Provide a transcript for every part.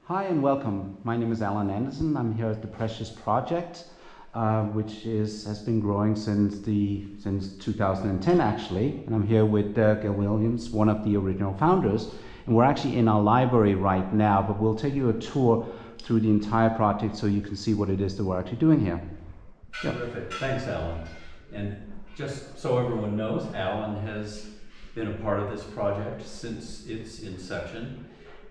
Hi and welcome. My name is Allan Andersen. I'm here at the Precious Project, which has been growing since 2010 actually. And I'm here with Gil Willams, one of the original founders. And we're actually in our library right now, but we'll take you a tour through the entire project so you can see what it is that we're actually doing here. Yeah. Terrific. Thanks, Allan. And just so everyone knows, Allan has been a part of this project since its inception.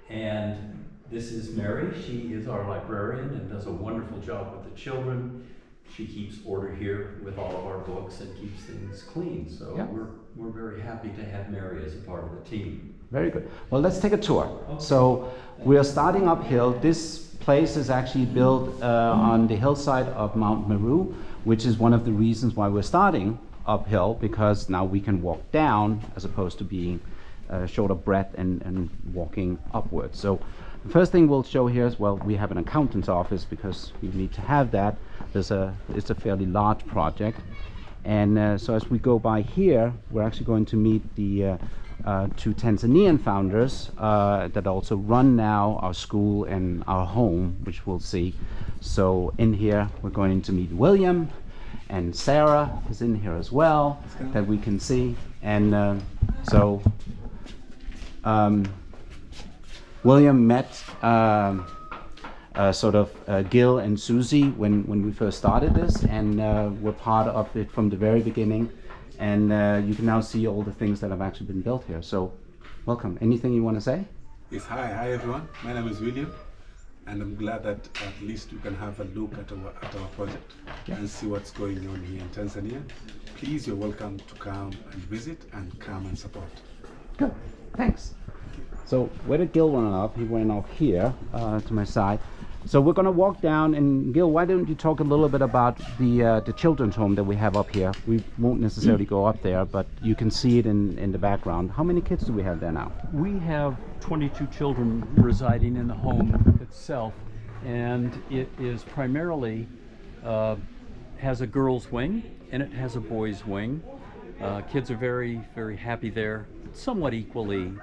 And this is Mary. She is our librarian and does a wonderful job with the children. She keeps order here with all of our books and keeps things clean. So yeah, we're very happy to have Mary as a part of the team. Very good. Well, let's take a tour. Okay. So we are starting uphill. This place is actually built on the hillside of Mount Meru, which is one of the reasons why we're starting uphill, because now we can walk down as opposed to being short of breath and walking upwards. So the first thing we'll show here is, well, we have an accountant's office because we need to have that. It's a fairly large project. And so as we go by here, we're actually going to meet the two Tanzanian founders that also run now our school and our home, which we'll see. So in here, we're going to meet William, and Sarah is in here as well, that we can see. And William met Gil and Susie when we first started this, and we're part of it from the very beginning. And you can now see all the things that have actually been built here. So, welcome. Anything you want to say? Yes, hi everyone. My name is William, and I'm glad that at least you can have a look at our project and see what's going on here in Tanzania. Please, you're welcome to come and visit and come and support. Good. Thanks. So where did Gil run off? He went off here to my side. So we're going to walk down, and Gil, why don't you talk a little bit about the children's home that we have up here? We won't necessarily go up there, but you can see it in the background. How many kids do we have there now? We have 22 children residing in the home itself, and it is primarily has a girls' wing and it has a boys' wing. Kids are very, very happy there, somewhat equally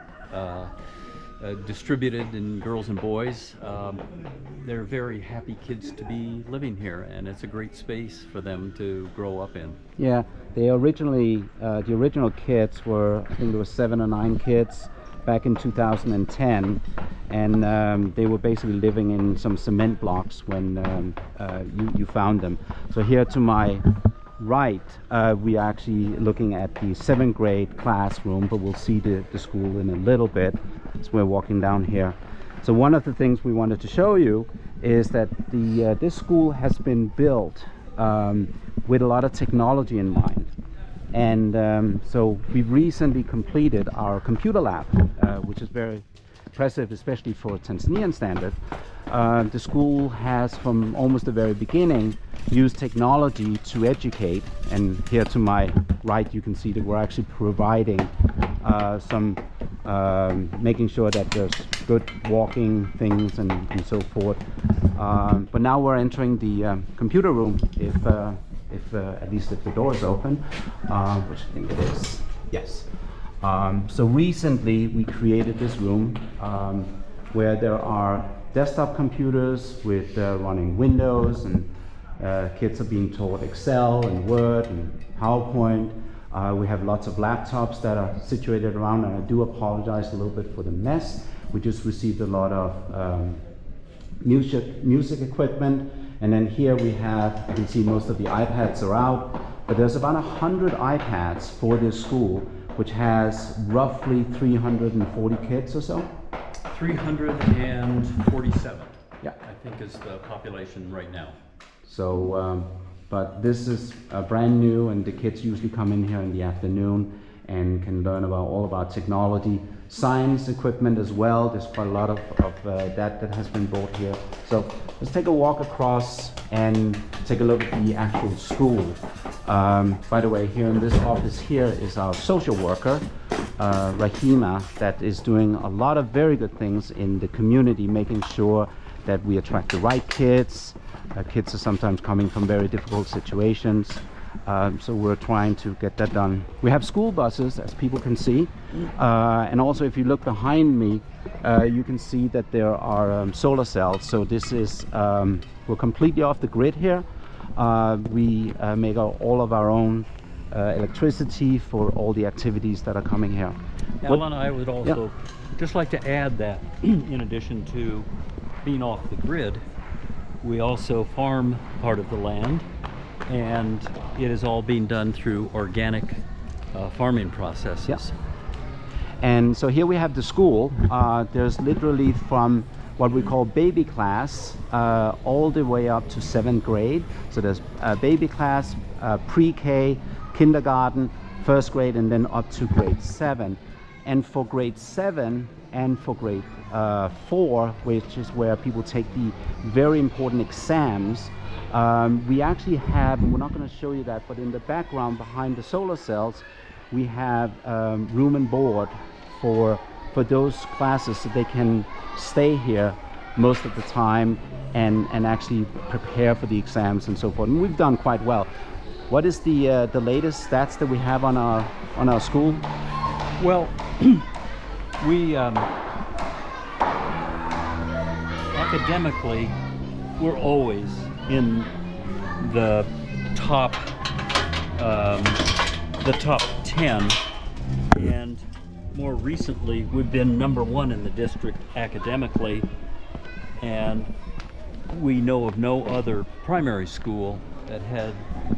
distributed in girls and boys. They're very happy kids to be living here, and it's a great space for them to grow up in. Yeah, they originally, the original kids were, I think there were 7 or 9 kids back in 2010, and they were basically living in some cement blocks when you found them. So here to my right, we are actually looking at the 7th grade classroom, but we'll see the school in a little bit as we're walking down here. So one of the things we wanted to show you is that this school has been built with a lot of technology in mind. And so we recently completed our computer lab, which is very impressive, especially for Tanzanian standard. The school has, from almost the very beginning, used technology to educate, and here to my right you can see that we're actually providing making sure that there's good walking things and so forth. But now we're entering the computer room, if at least if the door is open, which I think it is. Yes. So recently we created this room where there are desktop computers with running Windows, and kids are being taught Excel and Word and PowerPoint. We have lots of laptops that are situated around, and I do apologize a little bit for the mess. We just received a lot of music equipment, and then here we have, you can see most of the iPads are out, but there's about 100 iPads for this school, which has roughly 340 kids or so. 347, yeah, I think is the population right now. So, but this is brand new, and the kids usually come in here in the afternoon and can learn about all about technology, science equipment as well. There's quite a lot of that has been bought here. So let's take a walk across and take a look at the actual school. By the way, here in this office here is our social worker, Rahima, that is doing a lot of very good things in the community, making sure that we attract the right kids. Kids are sometimes coming from very difficult situations. So we're trying to get that done. We have school buses, as people can see, and also if you look behind me, you can see that there are solar cells. So this is we're completely off the grid here. We make all of our own electricity for all the activities that are coming here. Alan, I would also just like to add that in addition to being off the grid, we also farm part of the land, and it is all being done through organic farming processes. Yeah. And so here we have the school. There's literally from what we call baby class all the way up to 7th grade. So there's baby class, pre-K, kindergarten, 1st grade, and then up to grade 7. And for grade 7 and for grade 4, which is where people take the very important exams, we actually have, and we're not going to show you that, but in the background behind the solar cells, we have room and board for those classes, so they can stay here most of the time and actually prepare for the exams and so forth. And we've done quite well. What is the latest stats that we have on our school? Well, we academically, we're always in the top 10, and more recently we've been #1 in the district academically, and we know of no other primary school that had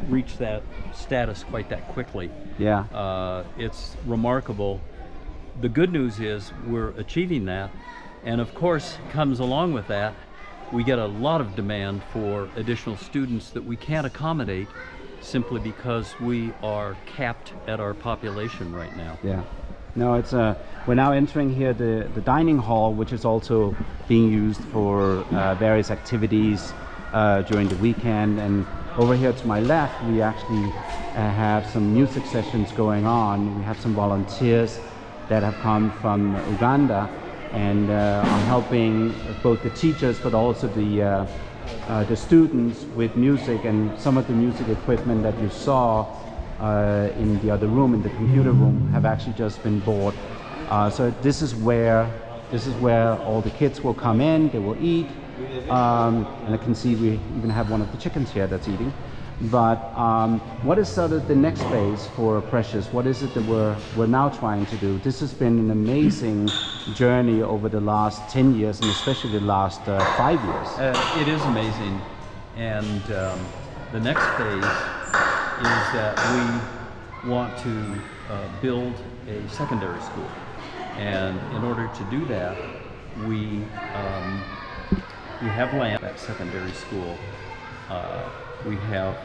reached that status quite that quickly. Yeah. It's remarkable. The good news is we're achieving that, and of course comes along with that, we get a lot of demand for additional students that we can't accommodate simply because we are capped at our population right now. Yeah. No, it's we're now entering here the dining hall, which is also being used for various activities during the weekend. And over here to my left, we actually have some music sessions going on. We have some volunteers that have come from Uganda and are helping both the teachers but also the students with music, and some of the music equipment that you saw in the other room, in the computer room, have actually just been bought. So this is where all the kids will come in, they will eat, and I can see we even have one of the chickens here that's eating. But what is sort of the next phase for Precious? What is it that we're now trying to do? This has been an amazing journey over the last 10 years, and especially the last 5 years. It is amazing, and the next phase is that we want to build a secondary school, and in order to do that, we have land at secondary school. We have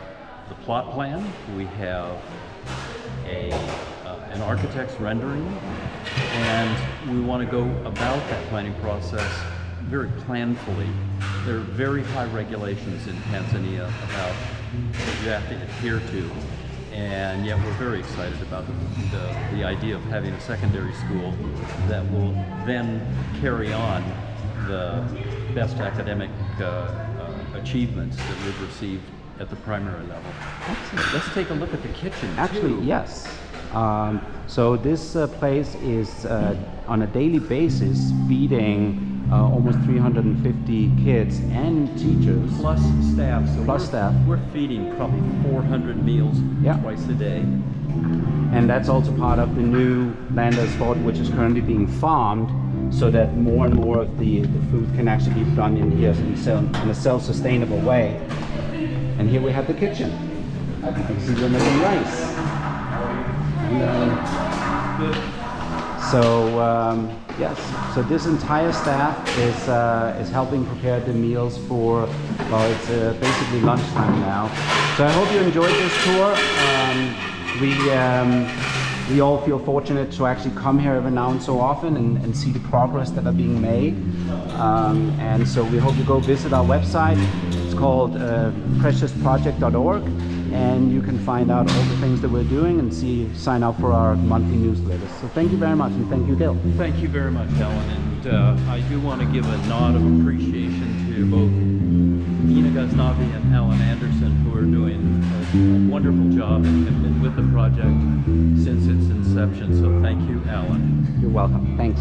the plot plan, we have an architect's rendering, and we want to go about that planning process very planfully. There are very high regulations in Tanzania about what you have to adhere to, and yet we're very excited about the idea of having a secondary school that will then carry on the best academic achievements that we've received at the primary level. Excellent. Let's take a look at the kitchen. Actually, too. yes. So this place is on a daily basis feeding almost 350 kids and teachers. Plus staff. So Plus staff. We're feeding probably 400 meals Yeah. twice a day. And that's also part of the new Landers Fort, which is currently being farmed, so that more and more of the food can actually be done in here in a self-sustainable way. And here we have the kitchen. You can see we're making rice. Yes, so this entire staff is helping prepare the meals for, well, it's basically lunchtime now. So I hope you enjoyed this tour. We all feel fortunate to actually come here every now and so often and see the progress that are being made. And so we hope you go visit our website. It's called preciousproject.org, and you can find out all the things that we're doing and sign up for our monthly newsletters. So thank you very much, and thank you, Gil. Thank you very much, Alan. And I do want to give a nod of appreciation to both Ina Ghaznavi and Allan Andersen, who are doing a wonderful job and have been with the project since its inception. So thank you, Allan. You're welcome. Thanks.